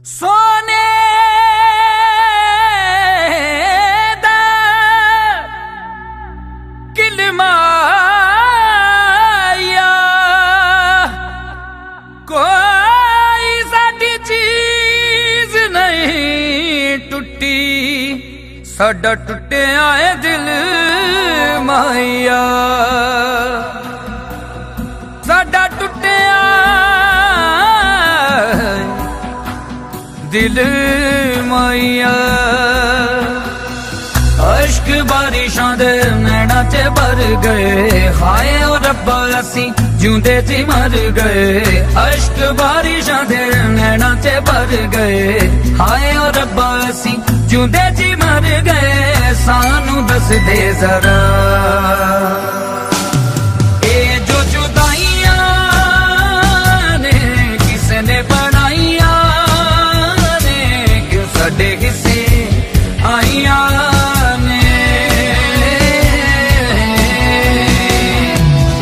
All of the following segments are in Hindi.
सोने दा किलमाया कोई साडी चीज नहीं टुटी, साडा टुटिया है दिल माया, साडा टुटिया दिल माया। अश्क बारिशां दे नैना च भर गए, हाय ओ रब्बा असी जूंदे जी मर गए। अश्क बारिशां दे नैना च भर गए, हाय ओ रब्बा असी जूंदे जी मर गए। सानू दस दे जरा जो जुदाइयां ने किसने बनाइया ने, क्यों साडे हिस्से आइया ने।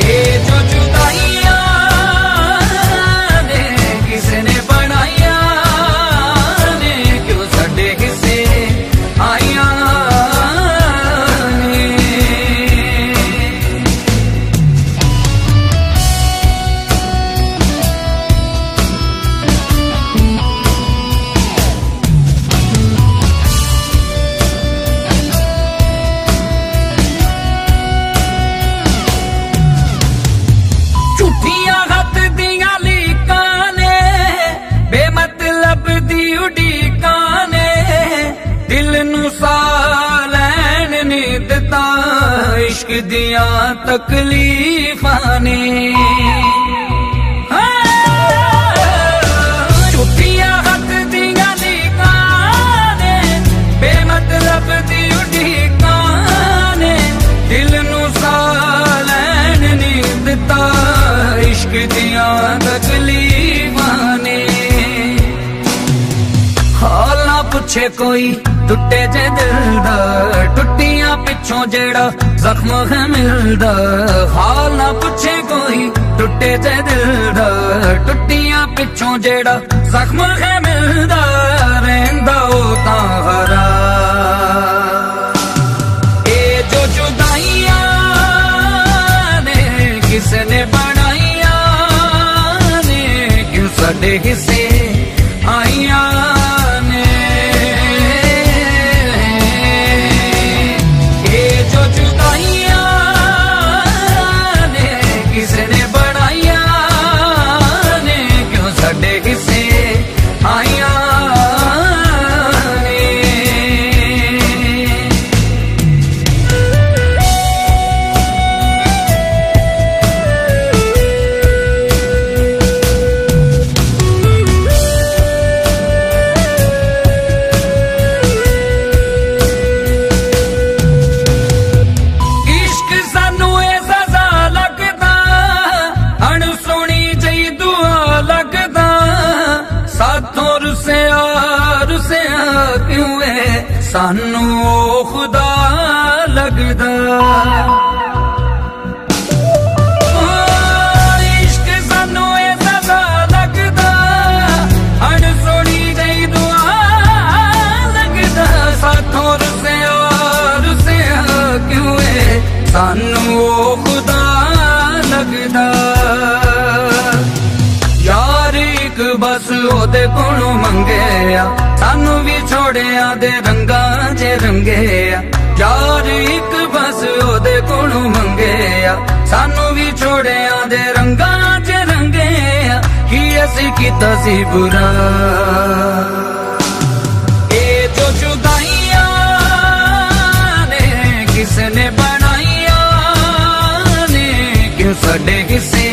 ये जो जुदाइयां ने किसने बनाइया ने, क्यों साडे हिस्से आइया ने। झूठियां हथ दियां लीकां ने, बेमतलब दी उड़ीकां ने, दिल नू सा लैन नी दिता इश्क दियां तकलीफां ने। झूठियां हथ दियां लीकां ने, बेमतलब दी उड़ीकां ने, दिल नू सा लैन नी दिता इश्क दियां तकलीफां ने। हाल ना पुछे कोई टुटे जे दिल दा, टुटियां पिछों जेड़ा जख्म है मिलदा। हाल ना पुछे कोई टुटे जे दिल दा, टुटियां पिछों जेड़ा जख्म है मिलदा। रहिंदा ओ तां हरा ए जो जुदाइयां ने किसने बनाइया ने, क्यों साडे हिस्से आइया ने। ये जो जुदाइयां ने किसने बनाइया ने, क्यों साडे हिस्से आइया ने। इश्क सानू ए सजा लगदा, अणसुणी जई दुआ लगदा। साथों रुसिया रुसिया क्यों है सानू ओ खुदा लगदा। इश्क सानू ए सजा लगदा, अणसुणी जई दुआ लगदा। साथों रुसिया रुसिया क्यों है सानू ओ खुदा लगदा। यार एक बस ओदे कोलों मंगेया, सानू भी छोड़िया दे रंगां जे रंगेया। यार एक बस ओदे कोलों मंगेया, सानू भी छोड़िया दे रंगां जे रंगेया। कि असी कीता सी बुरा ए जो जुदाइयां ने किसने बनाइया ने, क्यों साडे हिस्से